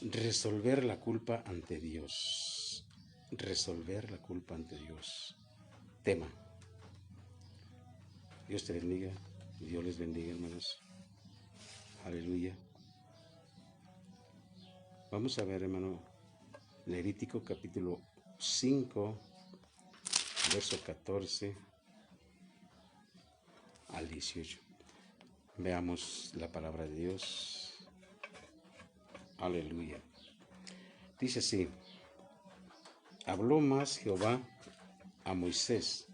Resolver la culpa ante Dios. Resolver la culpa ante Dios. Tema. Dios te bendiga. Dios les bendiga, hermanos. Aleluya. Vamos a ver, hermano, Levítico capítulo 5, verso 14 al 18. Veamos la palabra de Dios. Aleluya. Dice así: habló más Jehová a Moisés,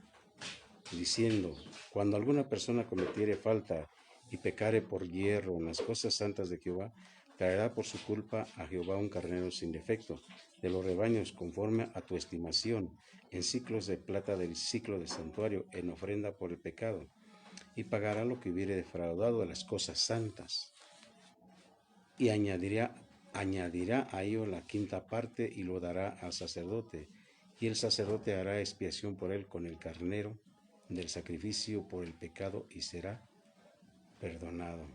diciendo: cuando alguna persona cometiere falta y pecare por hierro en las cosas santas de Jehová, traerá por su culpa a Jehová un carnero sin defecto de los rebaños, conforme a tu estimación, en ciclos de plata del ciclo del santuario, en ofrenda por el pecado, y pagará lo que hubiere defraudado de las cosas santas. Y añadirá a ello la quinta parte, y lo dará al sacerdote, y el sacerdote hará expiación por él con el carnero del sacrificio por el pecado, y será perdonado.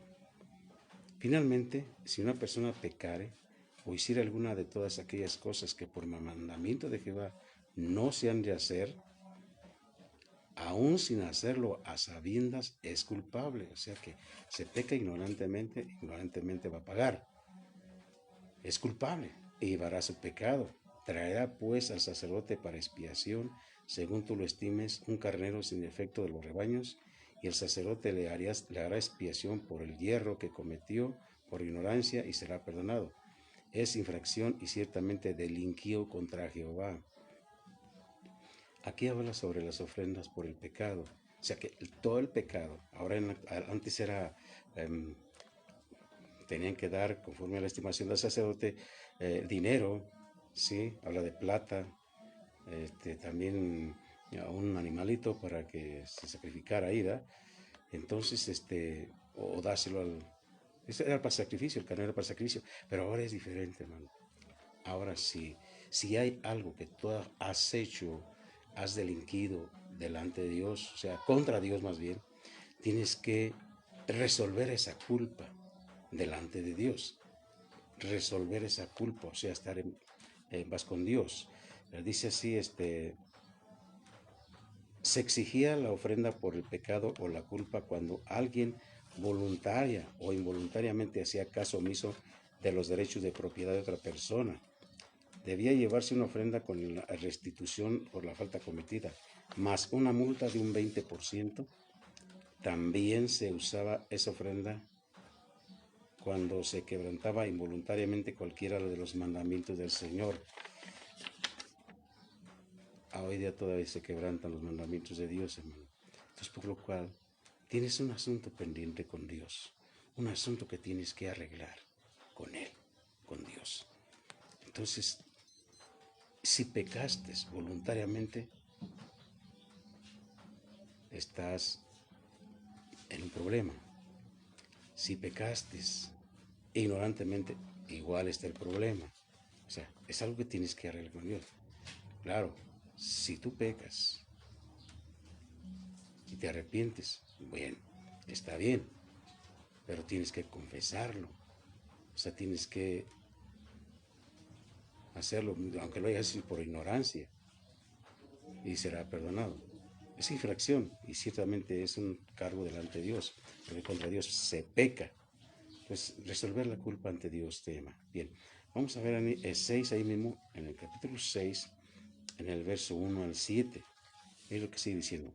Finalmente, si una persona pecare o hiciera alguna de todas aquellas cosas que por mandamiento de Jehová no se han de hacer, aún sin hacerlo a sabiendas, es culpable. O sea que se peca ignorantemente va a pagar. Es culpable y llevará su pecado. Traerá pues al sacerdote para expiación, según tú lo estimes, un carnero sin defecto de los rebaños, y el sacerdote le hará expiación por el hierro que cometió por ignorancia, y será perdonado. Es infracción y ciertamente delinquió contra Jehová. Aquí habla sobre las ofrendas por el pecado. O sea que todo el pecado, antes era, tenían que dar, conforme a la estimación del sacerdote, dinero, ¿sí? Habla de plata, también a un animalito para que se sacrificara ahí, ¿da? Entonces, o dárselo eso era para sacrificio, el carnero era para sacrificio, pero ahora es diferente, hermano. Ahora sí, si hay algo que tú has hecho, has delinquido delante de Dios, o sea, contra Dios más bien, tienes que resolver esa culpa delante de Dios. Resolver esa culpa, o sea, estar en paz con Dios. Dice así, se exigía la ofrenda por el pecado o la culpa cuando alguien voluntaria o involuntariamente hacía caso omiso de los derechos de propiedad de otra persona. Debía llevarse una ofrenda con la restitución por la falta cometida, más una multa de un 20%. También se usaba esa ofrenda cuando se quebrantaba involuntariamente cualquiera de los mandamientos del Señor. Hoy día todavía se quebrantan los mandamientos de Dios, hermano. Entonces, por lo cual, tienes un asunto pendiente con Dios, un asunto que tienes que arreglar con Él, con Dios. Entonces, si pecaste voluntariamente, estás en un problema. Si pecaste ignorantemente, igual está el problema. O sea, es algo que tienes que arreglar con Dios. Claro, si tú pecas y te arrepientes, bueno, está bien, pero tienes que confesarlo. O sea, tienes que hacerlo, aunque lo hayas hecho por ignorancia, y será perdonado. Es infracción y ciertamente es un cargo delante de Dios, porque contra Dios se peca. Pues resolver la culpa ante Dios tema. Bien, vamos a ver el 6 ahí mismo, en el capítulo 6, en el verso 1 al 7. Es lo que sigue diciendo.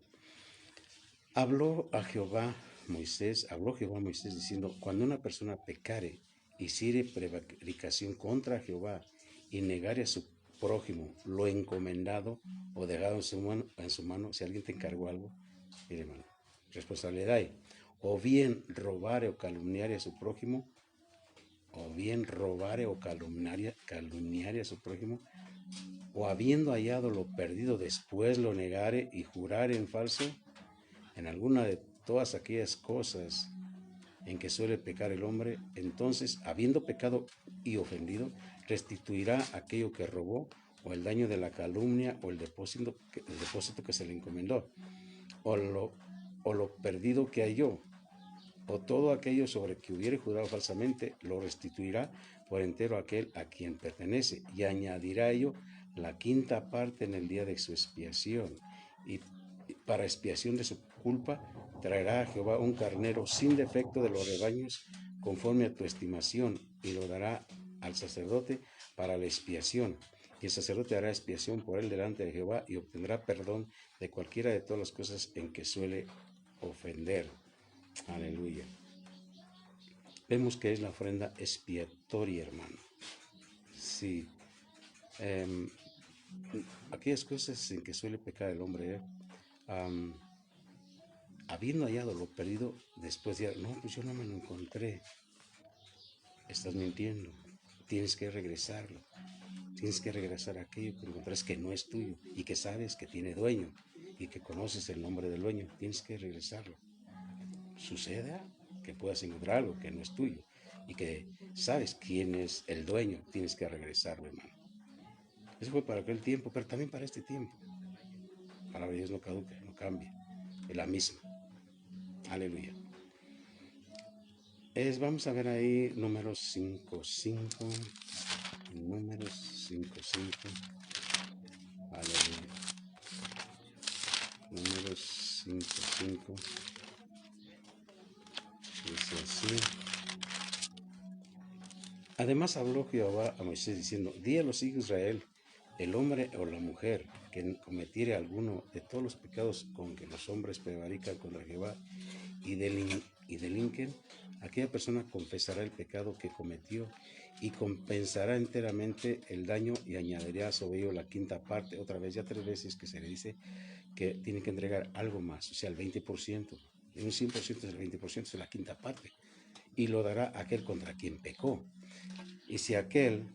Habló Jehová a Moisés diciendo: cuando una persona pecare, hiciere prevaricación contra Jehová, y negare a su prójimo lo encomendado o dejado en su mano, si alguien te encargó algo, mire, hermano, responsabilidad hay. O bien robare o calumniare a su prójimo, a su prójimo, o habiendo hallado lo perdido, después lo negare y jurare en falso, en alguna de todas aquellas cosas en que suele pecar el hombre, entonces, habiendo pecado y ofendido, restituirá aquello que robó, o el daño de la calumnia, o el depósito que se le encomendó, o lo perdido que halló, o todo aquello sobre que hubiere jurado falsamente, lo restituirá por entero aquel a quien pertenece, y añadirá ello la quinta parte en el día de su expiación, y para expiación de su culpa traerá a Jehová un carnero sin defecto de los rebaños, conforme a tu estimación, y lo dará al sacerdote para la expiación. Y el sacerdote hará expiación por él delante de Jehová y obtendrá perdón de cualquiera de todas las cosas en que suele ofender. Aleluya. Vemos que es la ofrenda expiatoria, hermano. Sí. Aquellas cosas en que suele pecar el hombre, habiendo hallado lo perdido, después de, no, pues yo no me lo encontré. Estás mintiendo. Tienes que regresarlo. Tienes que regresar a aquello que encontraste que no es tuyo y que sabes que tiene dueño y que conoces el nombre del dueño. Tienes que regresarlo. Suceda que puedas encontrar algo que no es tuyo y que sabes quién es el dueño, tienes que regresarlo, hermano. Eso fue para aquel tiempo, pero también para este tiempo. La palabra de Dios no caduca, no cambia, es la misma. Aleluya. Vamos a ver ahí números 5:5. Números 5:5. Aleluya. Números 5:5. Dice así. Además habló Jehová a Moisés diciendo, di a los hijos de Israel, el hombre o la mujer que cometiere alguno de todos los pecados con que los hombres prevarican contra Jehová y delinquen, aquella persona confesará el pecado que cometió y compensará enteramente el daño y añadirá sobre ello la quinta parte, otra vez, ya 3 veces que se le dice que tiene que entregar algo más, o sea, el 20%, un 100% es el 20%, es la quinta parte, y lo dará a aquel contra quien pecó. Y si aquel,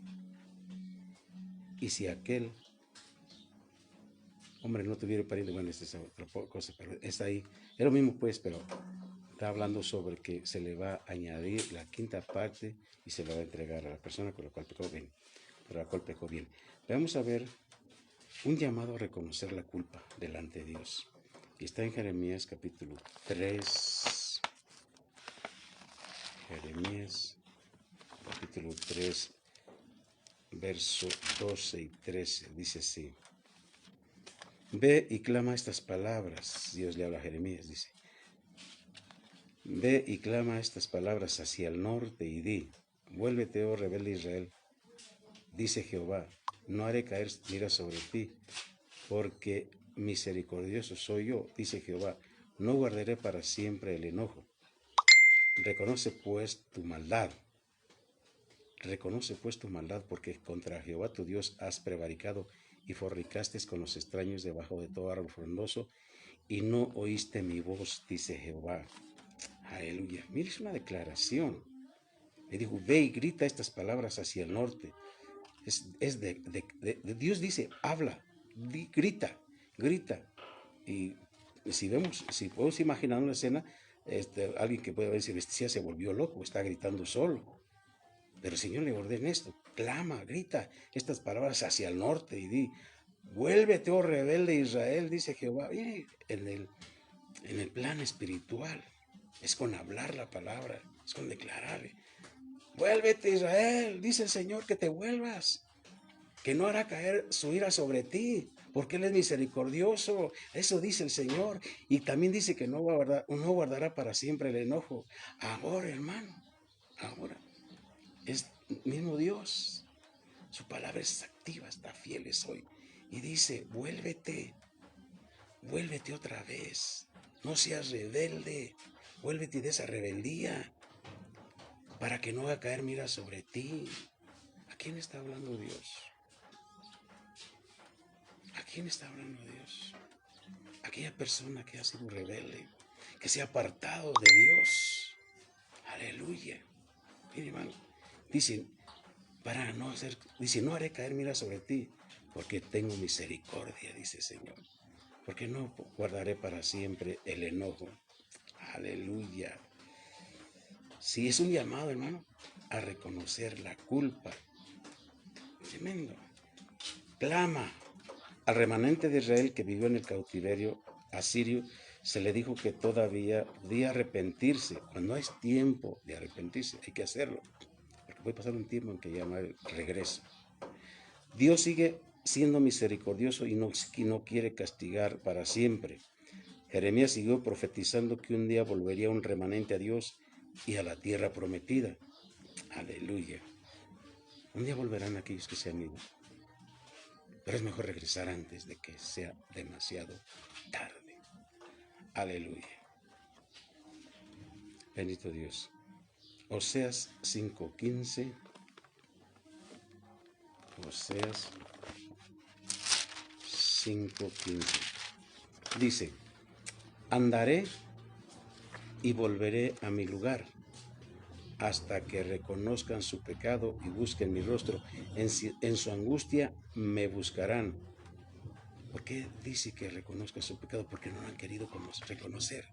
hombre, no tuviera pariente, bueno, esta es otra cosa, pero está ahí, es lo mismo pues, pero está hablando sobre que se le va a añadir la quinta parte y se le va a entregar a la persona con la cual pecó bien. Vamos a ver un llamado a reconocer la culpa delante de Dios. Y está en Jeremías capítulo 3. Jeremías capítulo 3, verso 12 y 13. Dice así. Ve y clama estas palabras. Dios le habla a Jeremías, dice. Ve y clama estas palabras hacia el norte y di, vuélvete, oh rebelde Israel, dice Jehová, no haré caer ira sobre ti, porque misericordioso soy yo, dice Jehová, no guardaré para siempre el enojo. Reconoce pues tu maldad, porque contra Jehová tu Dios has prevaricado y fornicaste con los extraños debajo de todo árbol frondoso, y no oíste mi voz, dice Jehová. Aleluya. Mire, es una declaración. Le dijo, ve y grita estas palabras hacia el norte. Dios dice, habla, grita. Y si podemos imaginar una escena, alguien que puede decir, este ya se volvió loco, está gritando solo. Pero el Señor le ordena esto, clama, grita estas palabras hacia el norte y di, vuélvete, oh rebelde Israel, dice Jehová. Mire, en el plan espiritual, es con hablar la palabra, es con declararle. Vuélvete Israel, dice el Señor, que te vuelvas, que no hará caer su ira sobre ti, porque Él es misericordioso. Eso dice el Señor. Y también dice que no guardará para siempre el enojo. Ahora, hermano, ahora es mismo Dios. Su palabra es activa, está fiel es hoy. Y dice, vuélvete otra vez. No seas rebelde, vuélvete de esa rebeldía para que no haga caer mira sobre ti. ¿A quién está hablando Dios? ¿A quién está hablando Dios? Aquella persona que ha sido rebelde, que se ha apartado de Dios. Aleluya. Mire, hermano, dice, no haré caer mira sobre ti, porque tengo misericordia, dice el Señor. Porque no guardaré para siempre el enojo. Aleluya. Sí, es un llamado, hermano, a reconocer la culpa. Tremendo. Clama. Al remanente de Israel que vivió en el cautiverio asirio, se le dijo que todavía podía arrepentirse. Cuando es tiempo de arrepentirse, hay que hacerlo. voy a pasar un tiempo en que ya no regreso. Dios sigue siendo misericordioso y no quiere castigar para siempre. Jeremías siguió profetizando que un día volvería un remanente a Dios y a la tierra prometida. Aleluya. Un día volverán aquellos que sean vivos. Pero es mejor regresar antes de que sea demasiado tarde. Aleluya. Bendito Dios. Oseas 5:15. Oseas 5:15. Dice, andaré y volveré a mi lugar hasta que reconozcan su pecado y busquen mi rostro. En su angustia me buscarán. ¿Por qué dice que reconozca su pecado? Porque no lo han querido reconocer.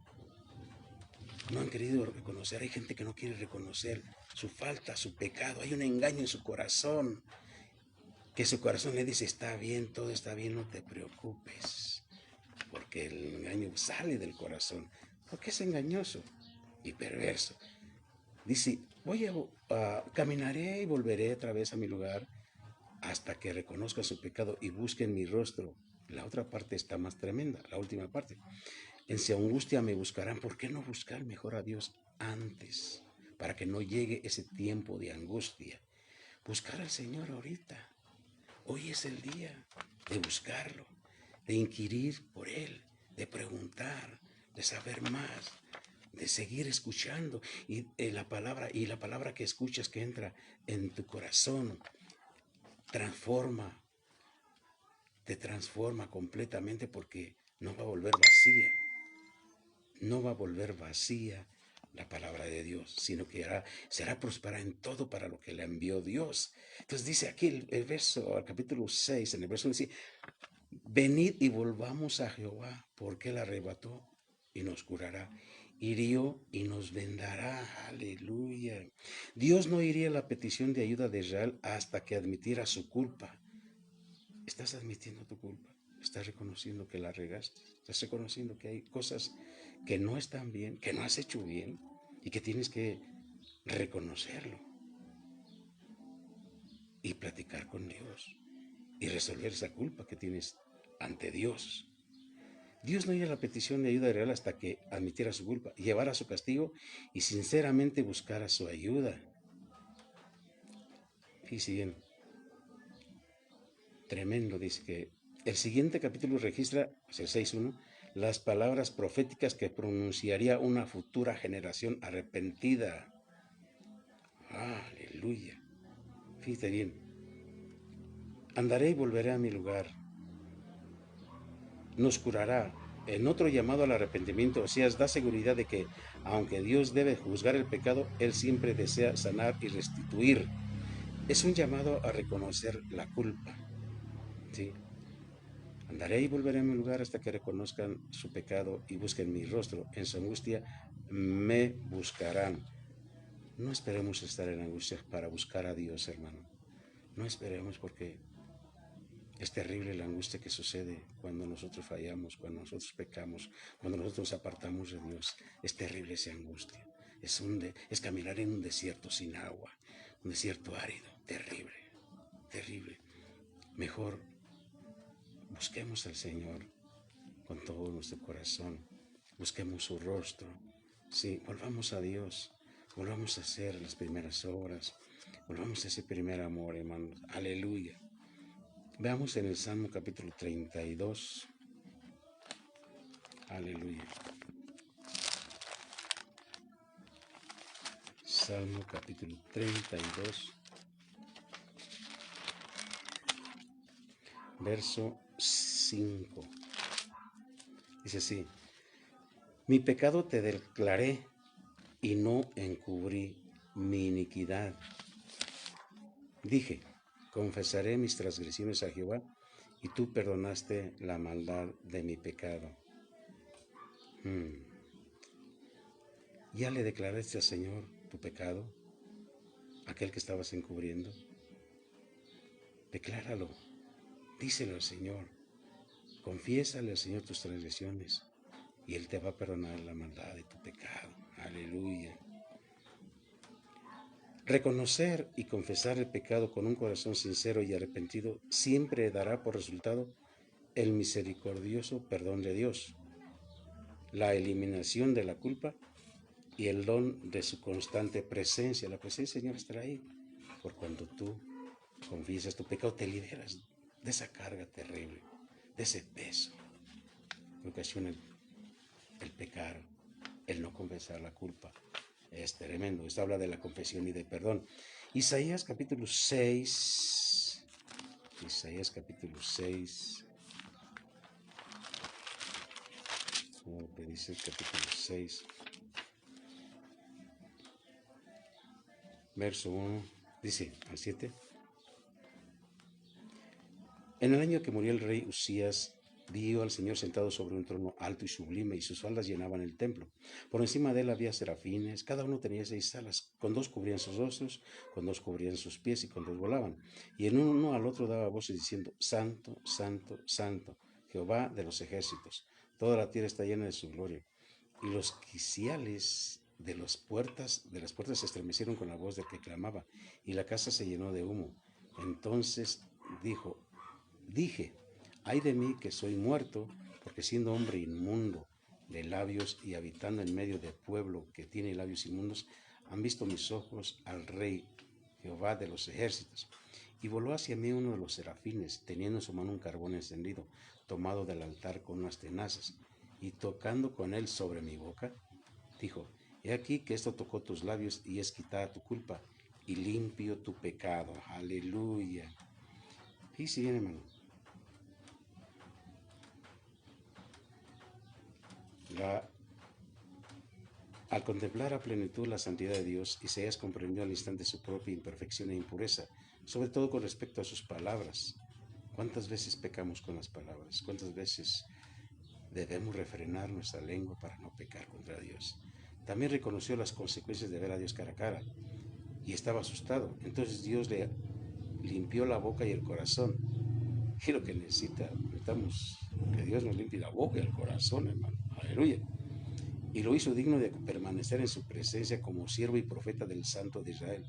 No han querido reconocer. Hay gente que no quiere reconocer su falta, su pecado. Hay un engaño en su corazón. Que su corazón le dice, está bien, todo está bien, no te preocupes. Porque el engaño sale del corazón. Porque es engañoso y perverso. Dice, caminaré y volveré otra vez a mi lugar hasta que reconozca su pecado y busquen mi rostro. La otra parte está más tremenda, la última parte. En su angustia me buscarán. ¿Por qué no buscar mejor a Dios antes? Para que no llegue ese tiempo de angustia. Buscar al Señor ahorita. Hoy es el día de buscarlo, de inquirir por Él, de preguntar, de saber más, de seguir escuchando. Y la palabra que escuchas que entra en tu corazón te transforma completamente, porque no va a volver vacía. No va a volver vacía la palabra de Dios, sino que será próspera en todo para lo que le envió Dios. Entonces dice aquí el verso, el capítulo 6, en el verso dice, venid y volvamos a Jehová, porque Él arrebató y nos curará, hirió y nos vendará. Aleluya. Dios no iría a la petición de ayuda de Israel hasta que admitiera su culpa. ¿Estás admitiendo tu culpa? ¿Estás reconociendo que la regaste? ¿Estás reconociendo que hay cosas que no están bien, que no has hecho bien y que tienes que reconocerlo y platicar con Dios y resolver esa culpa que tienes ante Dios? Dios no iba a la petición de ayuda real hasta que admitiera su culpa, llevara su castigo y sinceramente buscara su ayuda. Fíjense bien, tremendo. Dice que el siguiente capítulo registra, el 6:1, las palabras proféticas que pronunciaría una futura generación arrepentida. Aleluya. Fíjate bien. Andaré y volveré a mi lugar. Nos curará. En otro llamado al arrepentimiento, Oseas da seguridad de que, aunque Dios debe juzgar el pecado, Él siempre desea sanar y restituir. Es un llamado a reconocer la culpa. ¿Sí? Andaré y volveré a mi lugar hasta que reconozcan su pecado y busquen mi rostro. En su angustia me buscarán. No esperemos estar en angustia para buscar a Dios, hermano. No esperemos, porque es terrible la angustia que sucede cuando nosotros fallamos, cuando nosotros pecamos, cuando nosotros nos apartamos de Dios. Es terrible esa angustia. Es caminar en un desierto sin agua, un desierto árido. Terrible, terrible. Mejor busquemos al Señor con todo nuestro corazón. Busquemos su rostro. Sí, volvamos a Dios. Volvamos a hacer las primeras obras. Volvamos a ese primer amor, hermanos. Aleluya. Veamos en el Salmo capítulo 32. Aleluya. Salmo capítulo 32. Verso 5. Dice así: mi pecado te declaré y no encubrí mi iniquidad. Dije, confesaré mis transgresiones a Jehová, y tú perdonaste la maldad de mi pecado. ¿Ya le declaraste al Señor tu pecado, aquel que estabas encubriendo? Decláralo, díselo al Señor, confiésale al Señor tus transgresiones, y Él te va a perdonar la maldad de tu pecado. Aleluya. Reconocer y confesar el pecado con un corazón sincero y arrepentido siempre dará por resultado el misericordioso perdón de Dios, la eliminación de la culpa y el don de su constante presencia. La presencia del Señor estará ahí. Por cuando tú confiesas tu pecado, te liberas de esa carga terrible, de ese peso que ocasiona el pecar, el no confesar la culpa. Es tremendo. Esto habla de la confesión y de perdón. Isaías capítulo 6. Isaías capítulo 6. Lo que dice el capítulo 6. Verso 1. Dice al 7. En el año que murió el rey Usías, vio al Señor sentado sobre un trono alto y sublime, y sus faldas llenaban el templo. Por encima de él había serafines, cada uno tenía 6 alas, con 2 cubrían sus rostros, con 2 cubrían sus pies, y con 2 volaban. Y en uno al otro daba voces diciendo: Santo, Santo, Santo, Jehová de los ejércitos, toda la tierra está llena de su gloria. Y los quiciales de las puertas se estremecieron con la voz del que clamaba, y la casa se llenó de humo. Entonces dije, ay de mí que soy muerto, porque siendo hombre inmundo de labios y habitando en medio de pueblo que tiene labios inmundos, han visto mis ojos al Rey Jehová de los ejércitos. Y voló hacia mí uno de los serafines, teniendo en su mano un carbón encendido, tomado del altar con unas tenazas, y tocando con él sobre mi boca, dijo: he aquí que esto tocó tus labios y es quitada tu culpa y limpio tu pecado. Aleluya. Y sí, hermano. Al contemplar a plenitud la santidad de Dios, Isaías comprendió al instante su propia imperfección e impureza, sobre todo con respecto a sus palabras. ¿Cuántas veces pecamos con las palabras? ¿Cuántas veces debemos refrenar nuestra lengua para no pecar contra Dios? También reconoció las consecuencias de ver a Dios cara a cara y estaba asustado. Entonces Dios le limpió la boca y el corazón. Y lo que necesitamos que Dios nos limpie la boca y el corazón, hermano. Aleluya. Y lo hizo digno de permanecer en su presencia como siervo y profeta del Santo de Israel.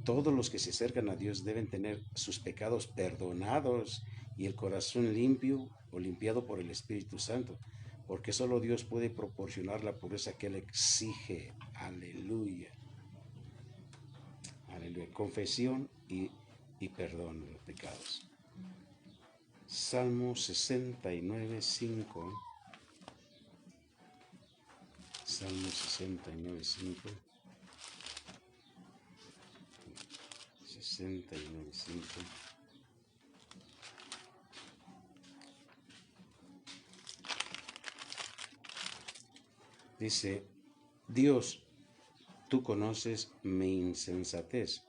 Todos los que se acercan a Dios deben tener sus pecados perdonados y el corazón limpio o limpiado por el Espíritu Santo, porque solo Dios puede proporcionar la pureza que Él exige. Aleluya. Aleluya. Confesión y perdón de los pecados. Salmo 69, 5. Salmo 69, 5. 69, 5. Dice: Dios, tú conoces mi insensatez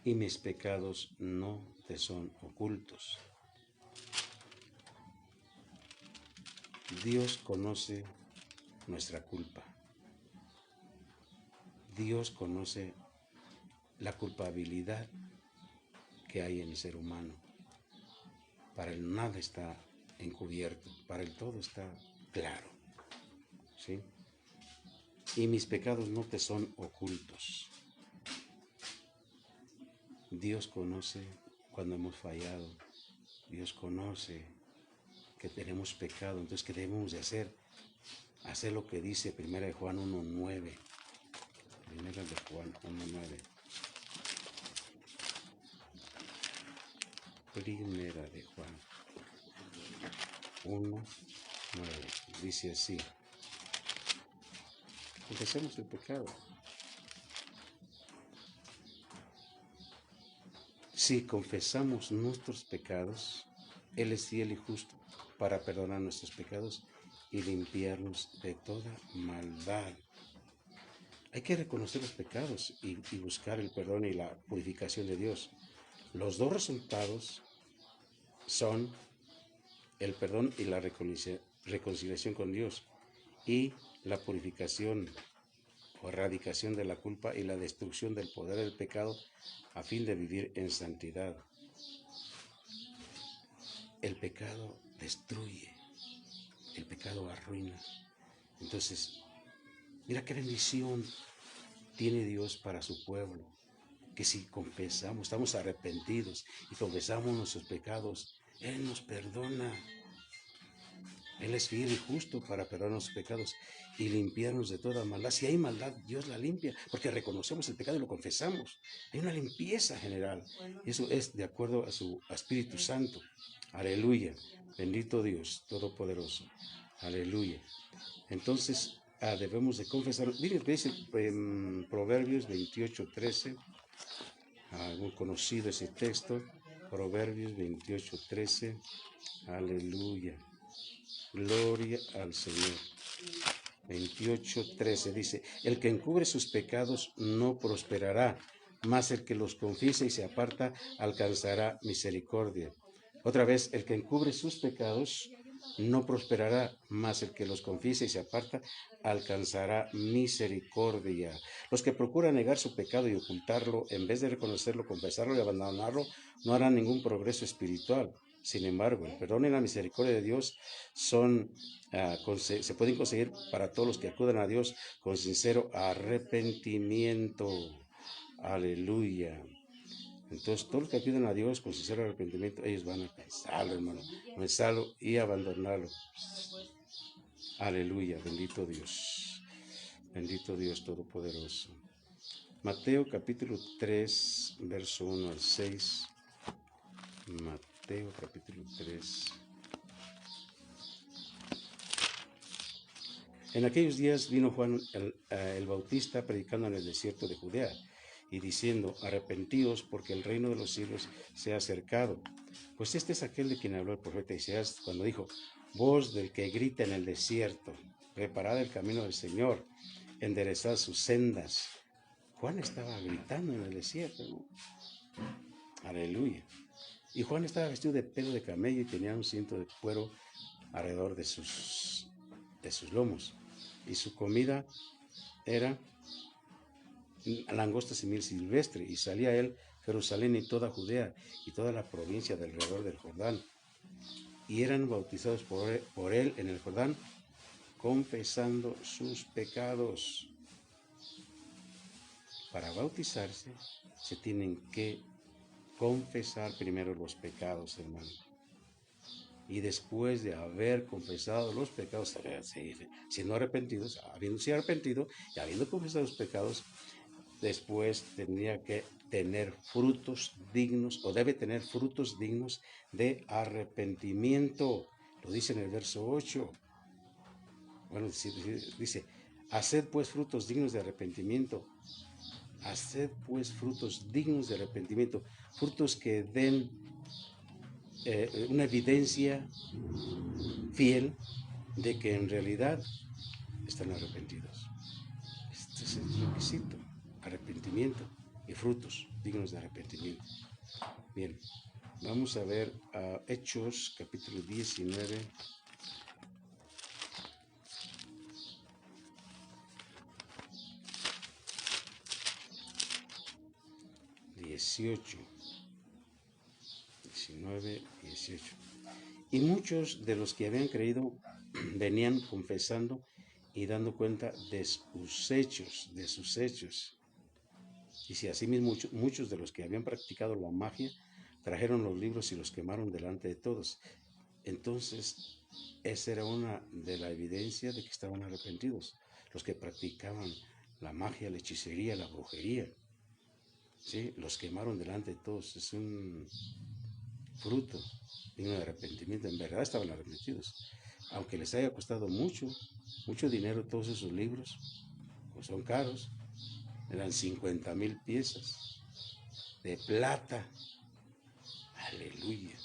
y mis pecados no te son ocultos. Dios conoce nuestra culpa. Dios conoce la culpabilidad que hay en el ser humano. Para Él nada está encubierto, para Él todo está claro. ¿Sí? Y mis pecados no te son ocultos. Dios conoce cuando hemos fallado. Dios conoce que tenemos pecado. Entonces, ¿qué debemos de hacer? Hacer lo que dice 1 de Juan 1:9. 1 de Juan 1:9. 1 de Juan 1:9. Dice así: confesemos el pecado. Si confesamos nuestros pecados, Él es fiel y justo para perdonar nuestros pecados y limpiarnos de toda maldad. Hay que reconocer los pecados y buscar el perdón y la purificación de Dios. Los dos resultados son el perdón y la reconciliación con Dios, y la purificación o erradicación de la culpa y la destrucción del poder del pecado a fin de vivir en santidad. El pecado destruye, el pecado arruina. Entonces, mira qué bendición tiene Dios para su pueblo. que si confesamos, estamos arrepentidos y confesamos nuestros pecados, Él nos perdona. Él es fiel y justo para perdonar nuestros pecados y limpiarnos de toda maldad. Si hay maldad, Dios la limpia, porque reconocemos el pecado y lo confesamos. Hay una limpieza general. Y eso es de acuerdo a su Espíritu Santo. Aleluya. Bendito Dios Todopoderoso. Aleluya. Entonces, debemos de confesar. Dice Proverbios 28:13. Muy conocido ese texto. Proverbios 28:13. Aleluya. Gloria al Señor. 28:13 dice, el que encubre sus pecados no prosperará, mas el que los confiesa y se aparta alcanzará misericordia. Otra vez, el que encubre sus pecados no prosperará, mas el que los confiesa y se aparta alcanzará misericordia. Los que procuran negar su pecado y ocultarlo, en vez de reconocerlo, confesarlo y abandonarlo, no harán ningún progreso espiritual. Sin embargo, el perdón y la misericordia de Dios se pueden conseguir para todos los que acudan a Dios con sincero arrepentimiento. Aleluya. Entonces, todos los que acuden a Dios con sincero arrepentimiento, ellos van a pensarlo, hermano, pensarlo y abandonarlo. Aleluya, bendito Dios Todopoderoso. Mateo capítulo 3, verso 1 al 6. Mateo capítulo 3. En aquellos días vino Juan el Bautista predicando en el desierto de Judea y diciendo, arrepentíos porque el reino de los cielos se ha acercado. Pues este es aquel de quien habló el profeta Isaías cuando dijo, voz del que grita en el desierto, preparad el camino del Señor, enderezad sus sendas. Juan estaba gritando en el desierto, ¿no? Aleluya. Y Juan estaba vestido de pelo de camello y tenía un cinto de cuero alrededor de sus lomos. Y su comida era langostas y miel silvestre. Y salía él, Jerusalén y toda Judea y toda la provincia de alrededor del Jordán. Y eran bautizados por él en el Jordán, confesando sus pecados. Para bautizarse se tienen que confesar primero los pecados, hermano. Y después de haber confesado los pecados, siendo arrepentidos, habiéndose arrepentido y habiendo confesado los pecados, después tendría que tener frutos dignos, o debe tener frutos dignos de arrepentimiento. Lo dice en el verso 8. Bueno, dice, haced pues frutos dignos de arrepentimiento. Haced pues frutos dignos de arrepentimiento. Frutos que den una evidencia fiel de que en realidad están arrepentidos. Este es el requisito, arrepentimiento y frutos dignos de arrepentimiento. Bien, vamos a ver Hechos capítulo 19. Y muchos de los que habían creído venían confesando y dando cuenta de sus hechos. Y si asimismo muchos de los que habían practicado la magia trajeron los libros y los quemaron delante de todos. Entonces, esa era una de la evidencia de que estaban arrepentidos. Los que practicaban la magia, la hechicería, la brujería, ¿sí? Los quemaron delante de todos. Es un fruto digno de arrepentimiento. En verdad estaban arrepentidos. Aunque les haya costado mucho dinero todos esos libros, pues son caros. Eran 50,000 piezas de plata. Aleluya.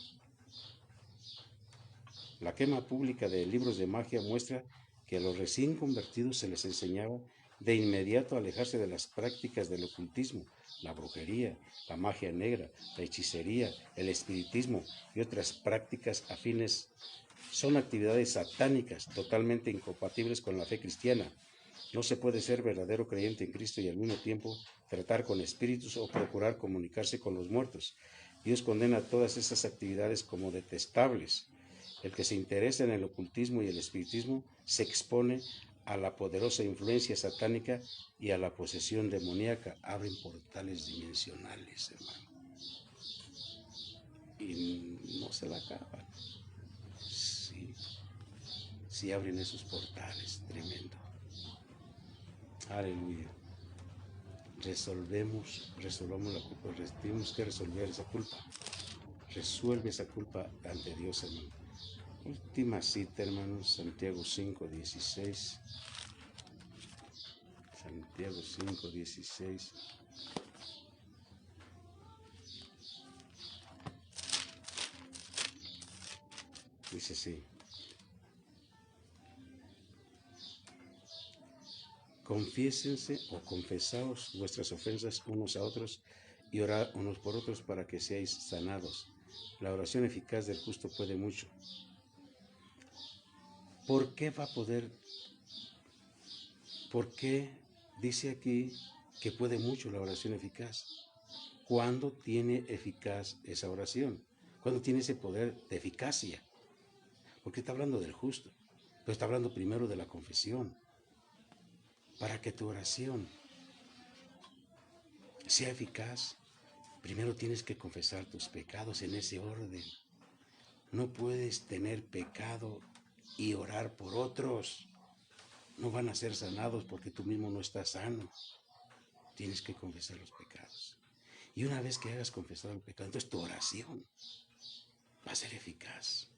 La quema pública de libros de magia muestra que a los recién convertidos se les enseñaba de inmediato a alejarse de las prácticas del ocultismo, la brujería, la magia negra, la hechicería, el espiritismo y otras prácticas afines. Son actividades satánicas totalmente incompatibles con la fe cristiana. No se puede ser verdadero creyente en Cristo y al mismo tiempo tratar con espíritus o procurar comunicarse con los muertos. Dios condena todas esas actividades como detestables. El que se interesa en el ocultismo y el espiritismo se expone a la poderosa influencia satánica y a la posesión demoníaca. Abren portales dimensionales, hermano. Y no se la acaban. Sí, sí abren esos portales, tremendo. Aleluya. Resolvamos la culpa. Tenemos que resolver esa culpa. Resuelve esa culpa ante Dios, hermano. Última cita, hermanos, Santiago 5:16. Santiago 5:16. Dice así: confiésense o confesaos vuestras ofensas unos a otros y orad unos por otros para que seáis sanados. La oración eficaz del justo puede mucho. ¿Por qué va a poder? ¿Por qué dice aquí que puede mucho la oración eficaz? ¿Cuándo tiene eficaz esa oración? ¿Cuándo tiene ese poder de eficacia? Porque está hablando del justo, pero está hablando primero de la confesión. Para que tu oración sea eficaz, primero tienes que confesar tus pecados en ese orden. No puedes tener pecado y orar por otros. No van a ser sanados porque tú mismo no estás sano. Tienes que confesar los pecados. Y una vez que hayas confesado el pecado, entonces tu oración va a ser eficaz.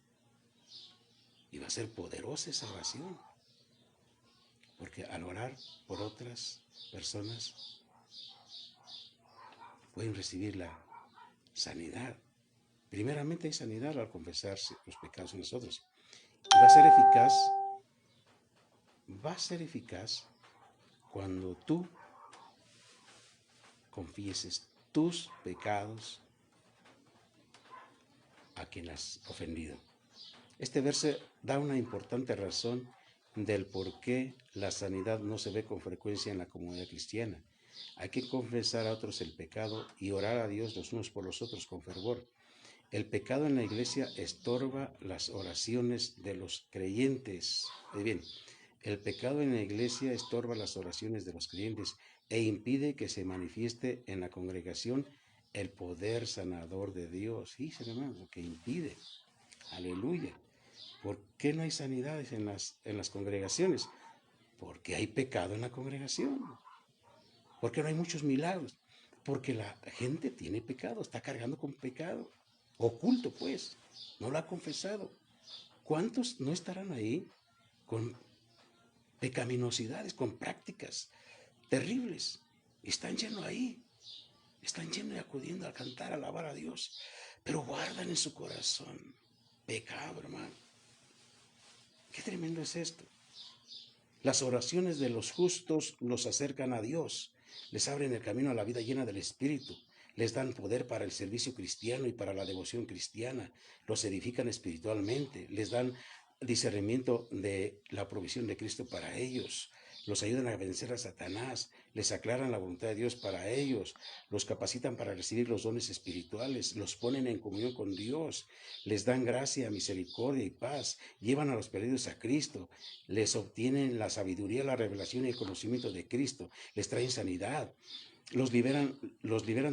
Y va a ser poderosa esa oración. Porque al orar por otras personas, pueden recibir la sanidad. Primeramente hay sanidad al confesarse los pecados en nosotros. Y va a ser eficaz cuando tú confieses tus pecados a quien has ofendido. Este verso da una importante razón del por qué la sanidad no se ve con frecuencia en la comunidad cristiana. Hay que confesar a otros el pecado y orar a Dios los unos por los otros con fervor. El pecado en la iglesia estorba las oraciones de los creyentes. Bien, el pecado en la iglesia estorba las oraciones de los creyentes e impide que se manifieste en la congregación el poder sanador de Dios. Sí, hermanos, lo que impide. Aleluya. ¿Por qué no hay sanidades en las congregaciones? Porque hay pecado en la congregación. ¿Por qué no hay muchos milagros? Porque la gente tiene pecado, está cargando con pecado. Oculto, pues. No lo ha confesado. ¿Cuántos no estarán ahí con pecaminosidades, con prácticas terribles? Están llenos ahí. Están llenos y acudiendo a cantar, a alabar a Dios. Pero guardan en su corazón pecado, hermano. Qué tremendo es esto. Las oraciones de los justos los acercan a Dios, les abren el camino a la vida llena del Espíritu, les dan poder para el servicio cristiano y para la devoción cristiana, los edifican espiritualmente, les dan discernimiento de la provisión de Cristo para ellos, los ayudan a vencer a Satanás, les aclaran la voluntad de Dios para ellos, los capacitan para recibir los dones espirituales, los ponen en comunión con Dios, les dan gracia, misericordia y paz, llevan a los perdidos a Cristo, les obtienen la sabiduría, la revelación y el conocimiento de Cristo, les traen sanidad, los liberan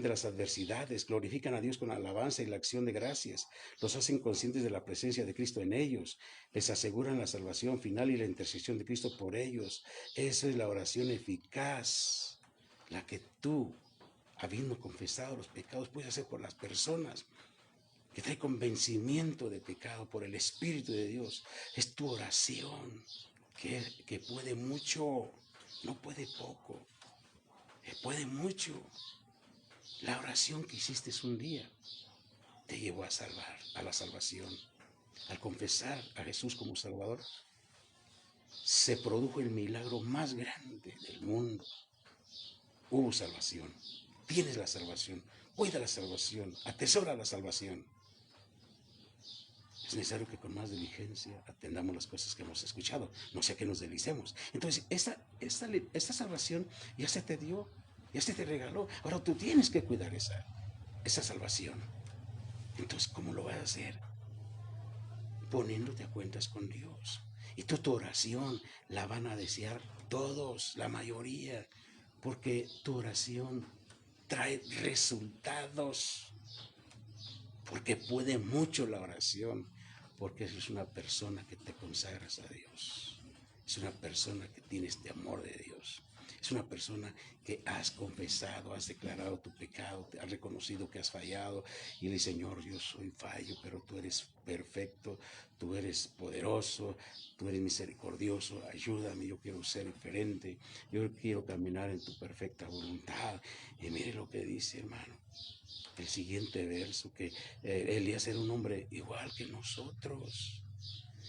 de las adversidades, glorifican a Dios con alabanza y la acción de gracias, los hacen conscientes de la presencia de Cristo en ellos, les aseguran la salvación final y la intercesión de Cristo por ellos. Esa es la oración eficaz, la que tú, habiendo confesado los pecados, puedes hacer por las personas que trae convencimiento de pecado por el Espíritu de Dios. Es tu oración que puede mucho, no puede poco, puede mucho. La oración que hiciste un día te llevó a salvar, a la salvación. Al confesar a Jesús como Salvador, se produjo el milagro más grande del mundo. Hubo salvación. Tienes la salvación. Cuida la salvación. Atesora la salvación. Es necesario que con más diligencia atendamos las cosas que hemos escuchado, no sea que nos deslicemos. Entonces, esta salvación ya se te dio, ya se te regaló. Ahora tú tienes que cuidar esa salvación. Entonces, ¿cómo lo vas a hacer? Poniéndote a cuentas con Dios. Y tu oración la van a desear todos, la mayoría, porque tu oración trae resultados, porque puede mucho la oración, porque eres una persona que te consagras a Dios, es una persona que tiene este amor de Dios, es una persona que has confesado, has declarado tu pecado, has reconocido que has fallado y le dice, Señor, yo soy fallo, pero tú eres perfecto, tú eres poderoso, tú eres misericordioso, ayúdame, yo quiero ser diferente, yo quiero caminar en tu perfecta voluntad. Y mire lo que dice, hermano, el siguiente verso, que Elías era un hombre igual que nosotros,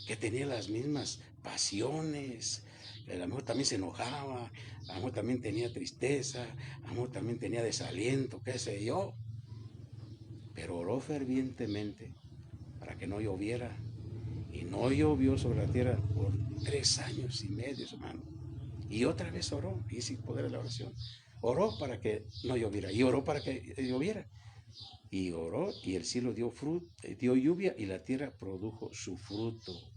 que tenía las mismas pasiones, a lo mejor también se enojaba, a lo mejor también tenía tristeza, a lo mejor también tenía desaliento, qué sé yo, pero oró fervientemente para que no lloviera, y no llovió sobre la tierra por 3 años y medio, hermano. Y otra vez oró, y sin poder de la oración, oró para que no lloviera, y oró para que lloviera, y oró, y el cielo dio fruto, dio lluvia, y la tierra produjo su fruto.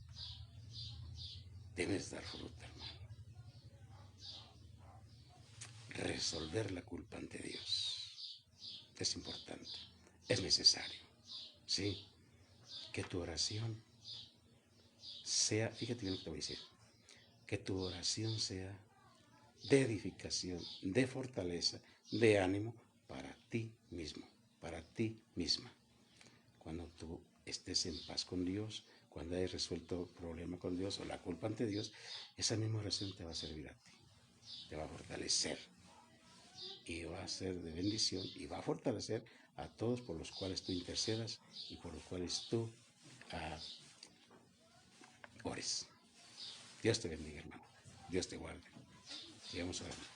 Debes dar fruto, hermano. Resolver la culpa ante Dios es importante, es necesario, ¿sí? Que tu oración sea, fíjate bien lo que te voy a decir, que tu oración sea de edificación, de fortaleza, de ánimo para ti mismo, para ti misma. Cuando tú estés en paz con Dios, cuando hayas resuelto el problema con Dios o la culpa ante Dios, esa misma oración te va a servir a ti, te va a fortalecer y va a ser de bendición y va a fortalecer a todos por los cuales tú intercedas y por los cuales tú ores. Dios te bendiga, hermano. Dios te guarde. Sigamos orando.